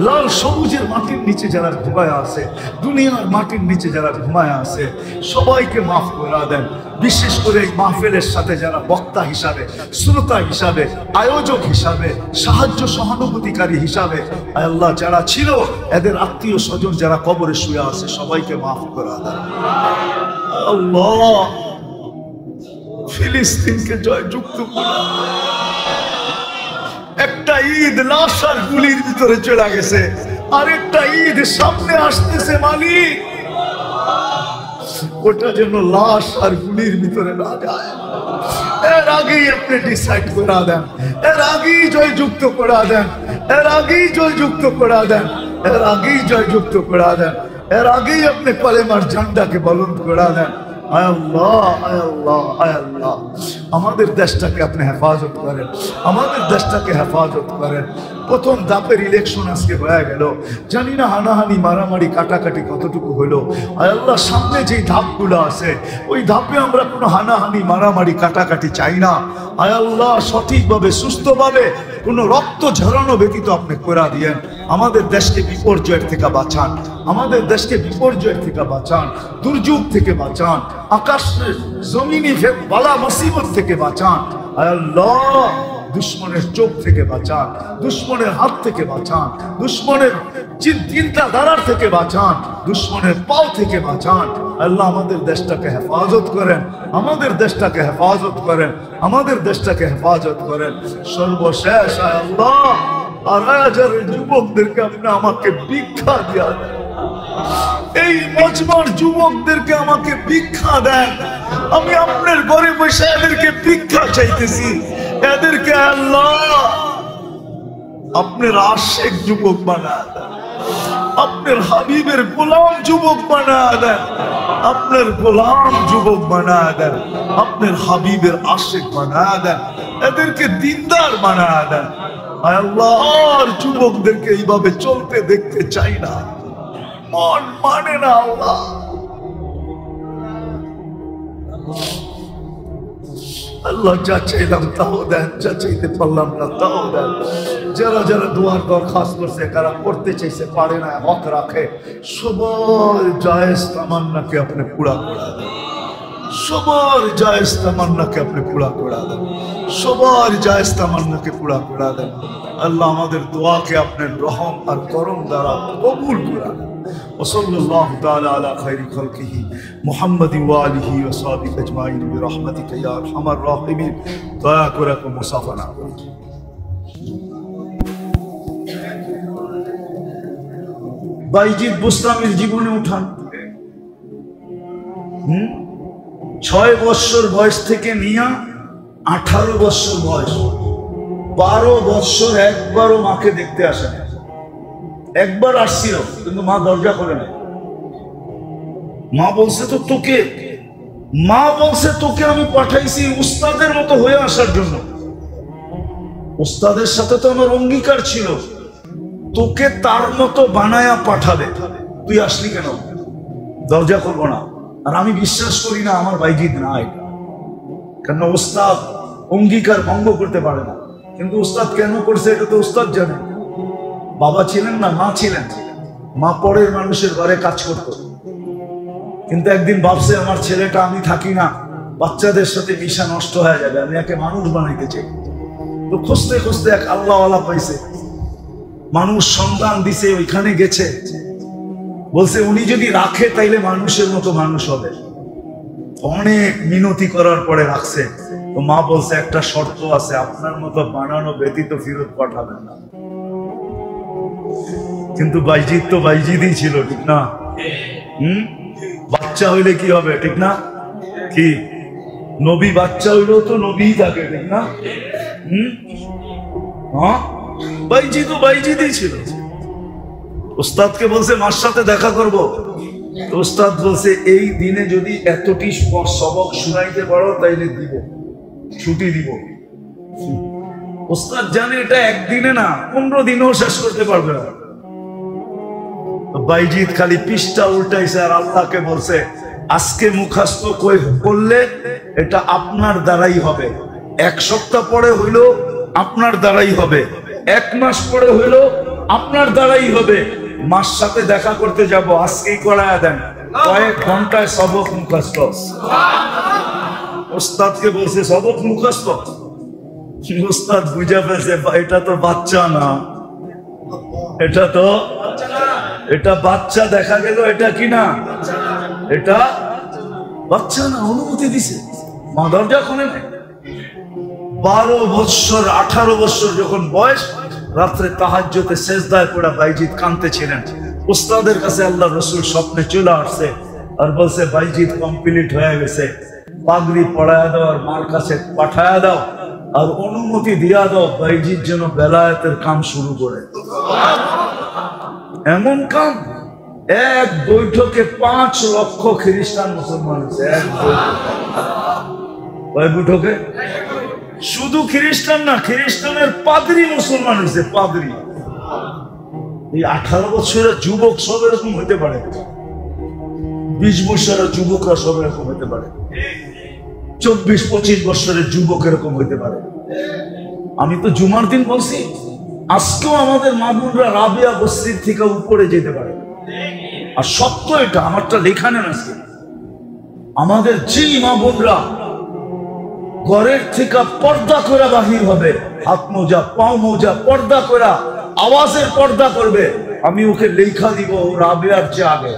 লাল সবুজের মাটির নিচে যারা ঘুমায় আছে, দুনিয়ার মাটির নিচে যারা ঘুমায় আছে, সবাইকে মাফ করে দেন। বিশেষ করে এই মাহফিলের সাথে যারা বক্তা হিসাবে, শ্রোতা হিসাবে, আয়োজক হিসাবে, সাহায্য সহানুভূতিকারী হিসাবে আয় আল্লাহ যারা ছিল, এদের আত্মীয় স্বজন যারা কবরে শুয়ে আছে, সবাইকে মাফ করে দেন। আল্লাহ ফিলিস্তিনকে জয়যুক্ত করে। একটা ঈদ লাশ আর গুলির ভিতরে চলে গেছে, আরেকটা ঈদ সামনে আসতেছে মালিক, ওটা যেন লাশ আর গুলির ভিতরে না যায়। এর আগেই আপনি ডিসাইড করে দেন, এর আগেই জয়যুক্ত করে দেন, এর আগেই জয়যুক্ত করে দেন, এর আগেই জয়যুক্ত করে দেন, এর আগেই আপনি কলেমার ঝান্ডাকে বুলন্দ করে দেন। আয় আল্লাহ, আয় আল্লাহ, আয় আল্লাহ আমাদের দেশটাকে আপনি হেফাজত করেন, আমাদের দেশটাকে হেফাজত করেন। প্রথম ধাপের ইলেকশন আজকে হয়ে গেল, জানি না হানাহানি মারামারি কাটাকাটি কতটুকু হলো। আয় আল্লাহ সামনে যেই ধাপগুলো আছে ওই ধাপে আমরা কোনো হানাহানি মারামারি কাটাকাটি চাই না। আয় আল্লাহ সঠিকভাবে সুস্থভাবে কোনো রক্ত ঝরানো ব্যতীত আপনি করে দিয়েন। আমাদের দেশকে বিপর্যয়ের থেকে বাঁচান, আমাদের দেশকে বিপর্যয়ের থেকে বাঁচান, দুর্যোগ থেকে বাঁচান, আকাশের জমিনি বালা মুসিবত থেকে বাঁচান। আয় আল্লাহ দুশ্মনের চোখ থেকে বাঁচান, দুশ্মনের হাত থেকে বাঁচান, দুশ্মনের চিন্তা ধারার থেকে বাঁচান, দুশ্মনের পাও থেকে বাঁচান। আল্লাহ আমাদের দেশটাকে হেফাজত করেন, আমাদের দেশটাকে হেফাজত করেন, আমাদের দেশটাকে হেফাজত করেন। সর্বশেষ আয় আল্লাহ ২৫০০ যুবকদেরকে আপনি আমাকে ভিক্ষা দিয়া দেন, এই মজমার যুবকদেরকে আমাকে ভিক্ষা দেন। আমি আপনার ঘরে বসে এদেরকে ভিক্ষা চাইতেছি, এদেরকে আল্লাহ আপনার আশিক যুবক বানায় দেন, আপনার হাবিবের গোলাম যুবক বানায় দেন, আপনার গোলাম যুবক বানায় দেন, আপনার হাবিবের আশিক বানায় দেন, এদেরকে দিনদার বানায় দেন। আল্লাহ আর যুবকদেরকে এইভাবে চলতে দেখতে চাই না, মন মানে না। আল্লাহ আল্লাহ যা চাইলাম তাও দেন, যা চাইতে পারলাম না তাও দেন। যারা যারা দোয়ার দরখাস্ত করছে, কারা করতে চাইছে পারে না, হক রাখে, সবার জায়েজ তামান্নাকে আপনি পুরা করে দেন, সবার জায়েজ তামান্নাকে আপনি পুরা করে দেন, সবার জায়েজ তামান্নাকে পুরা করে দেন। আল্লাহ আমাদের দোয়াকে আপনার রহম আর করম দ্বারা কবুল করে দেন। ওসল্লাল্লাহু তাআলা আলা খায়রি খালকিহি মুহাম্মাদি ওয়া আলিহি ওয়া সাহবিহি আজমাইন বিরহমাতিকা ইয়া আরহামার রাহিমিন। দয়া করে মুসাফা না করুন। বাইজিদ বুস্তামির জীবনে উঠান। ৬ বছর বয়স থেকে নিয়ে 18 বছর বয়স, 12 বছর একবারও মাকে দেখতে আসে না। একবার আসছিল কিন্তু মা দরজা করে না। মা বলছে তো তোকে, মা বলছে তোকে আমি পাঠাইছি উস্তাদের মতো হয়ে আসার জন্য। উস্তাদের সাথে তো আমার অঙ্গীকার ছিল তোকে তার মতো বানায়া পাঠাবে, তুই আসলি কেন? দরজা করবো না। আর আমি বিশ্বাস করি না আমার বাইজিদ নাই, কেন উস্তাদ অঙ্গীকার ভঙ্গ করতে পারে না। কিন্তু উস্তাদ কেন করছে এটা তো উস্তাদ জানে। বাবা ছিলেন না, মা ছিলেন। মা পরের মানুষের ঘরে কাজ করত, কিন্তু একদিন ভাবছে আমার ছেলেটা আমি থাকি না, বাচ্চাদের সাথে মিশা নষ্ট হয়ে যাবে, আমি একে মানুষ বানাইতে চাই। তো খুঁজতে খুঁজতে এক আল্লাহওয়ালা পাইছে, মানুষ সন্তান দিছে, ওইখানে গেছে, বলছে উনি যদি রাখে তাইলে মানুষের মতো মানুষ হবে। অনেক মিনতি করার পরে রাখছে। তো মা বলছে একটা শর্ত আছে, আপনার মতো বানানো ব্যতীত ফেরত পাঠাবেন না। কিন্তু বাইজিদ তো বাইজিদই ছিল, ঠিক না? বাচ্চা হইলে কি হবে, ঠিক না? কি নবী বাচ্চা হইলেও তো নবীই থাকে, ঠিক না? হ্যাঁ, বাইজিদ তো বাইজিদই ছিল। উস্তাদকে বলছে মার সাথে দেখা করব, তো উস্তাদ বলছে এই দিনে যদি এতটি সবক শুনাইতে পারো তাইলে দিব, ছুটি দিব। উস্তাদ জানে এটা একদিনে না 15 দিনেও শেষ করতে পারবে না। বাইজিদ খালি পৃষ্ঠা উল্টাইছে আর আল্লাহকে বলছে আজকে মুখস্থ করলে এটা আপনার দ্বারাই হবে, 1 সপ্তাহ পরে হইলো আপনার দ্বারাই হবে, 1 মাস পরে হইলো আপনার দ্বারাই হবে। মার সাথে দেখা করতে যাব, আজকেই করায়া দেন, কয়েক ঘন্টায় সবক মুখস্থ। ওস্তাদকে বলছে সবক মুখস্থ। ওস্তাদ বুঝা পেয়েছে এটা তো বাচ্চা না, এটা বাচ্চা দেখা গেল, এটা কি না, এটা বাচ্চা না। অনুমতি দিছে, মা দরজা খুলে নেয়। 12 বৎসর 18 বৎসর যখন বয়স, রাত্রে তাহাজ্জুদে সেজদায় পড়া বাইজিদ কাঁদতেছিলেন। উস্তাদের কাছে আল্লাহ রসুল স্বপ্নে চলে আসছে আর বলছে বাইজিদ কমপ্লিট হয়ে গেছে, পাগড়ি পড়ায় দাও আর মার কাছে পাঠায় দাও আর অনুমতি দিয়া দাও বাইজিদ যেন বেলায়েতের কাম শুরু করে। এমন কাম, এক বৈঠকে 5 লক্ষ খ্রিস্টান মুসলমান হয়েছে। এক বৈঠকে শুধু খ্রিস্টান না, খ্রিস্টানের পাদ্রী মুসলমান হয়েছে, পাদ্রী। এই 18 বছরের যুবক সব এরকম হতে পারে, 20 বছরের যুবকরা সব এরকম হতে পারে, 24-25 বছরের যুবক এরকম হইতে পারে। আমি তো জুমার দিন বলছি আজকেও আমাদের মা বোনরা রাবিয়া বস্তির থেকে উপরে যেতে পারে। আর সত্য এটা, আমারটা লেখা নেন আছে, আমাদের যেই মা বোনরা ঘরের থেকে পর্দা করে বাহির হবে, হাত মোজা পাও মোজা পর্দা করে আওয়াজের পর্দা করবে, আমি ওকে লেখা দিব ও রাবিয়ার চেয়ে আগে,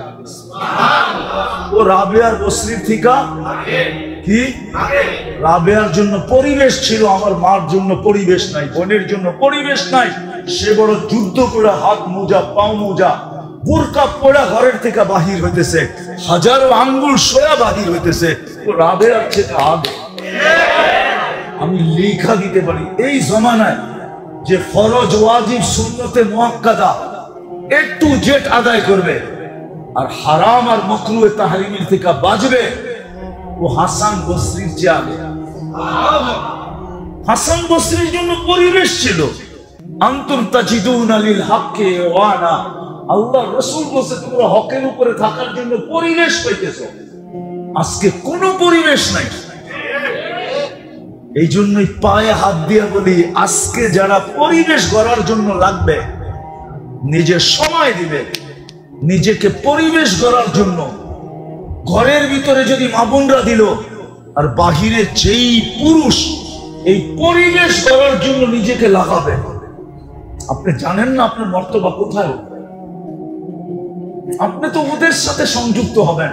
ও রাবিয়ার বস্তির থেকে কি রাবেয়ার জন্য পরিবেশ ছিল, আমার মার জন্য পরিবেশ নাই, বোনের জন্য পরিবেশ নাই। সে বড় যুদ্ধ করে হাত মোজা পাও মোজা বুরকা পড়া ঘরের থেকে বাহির হইতেছে, হাজারো আঙ্গুল সোয়া বাহির হইতেছে, ও রাবেয়ার থেকে আগে। আমি লেখা দিতে পারি এই জমানায় যে ফরজ ওয়াজিব সুন্নতে মুআক্কাদা A to Z আদায় করবে আর হারাম আর মাকরুহে তাহরিমের থেকে বাঁচবে, ও হাসান বসরির চেয়ে আগে। হাসান বসরির জন্য পরিবেশ ছিল, আনতুম তাজিদুনা লিল হাক্কি ওয়ানা, আল্লাহ রাসূল বলেছে তোমরা হকের উপরে থাকার জন্য পরিবেশ পাইতেছো। আজকে কোনো পরিবেশ নাই। এই জন্যই পায়ে হাত দিয়া বলি আজকে যারা পরিবেশ গড়ার জন্য লাগবে, নিজের সময় দিবে নিজেকে পরিবেশ গড়ার জন্য। ঘরের ভিতরে যদি মা বোনরা দিল আর বাহিরে যেই পুরুষ এই পরিবেশ করার জন্য নিজেকে লাগাবে, আপনি জানেন না আপনার মর্তবা কোথায়। আপনি তো ওদের সাথে সংযুক্ত হবেন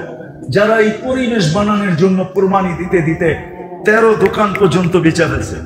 যারা এই পরিবেশ বানানোর জন্য প্রমাণী দিতে দিতে 13 দোকান পর্যন্ত বেচা ফেলছে।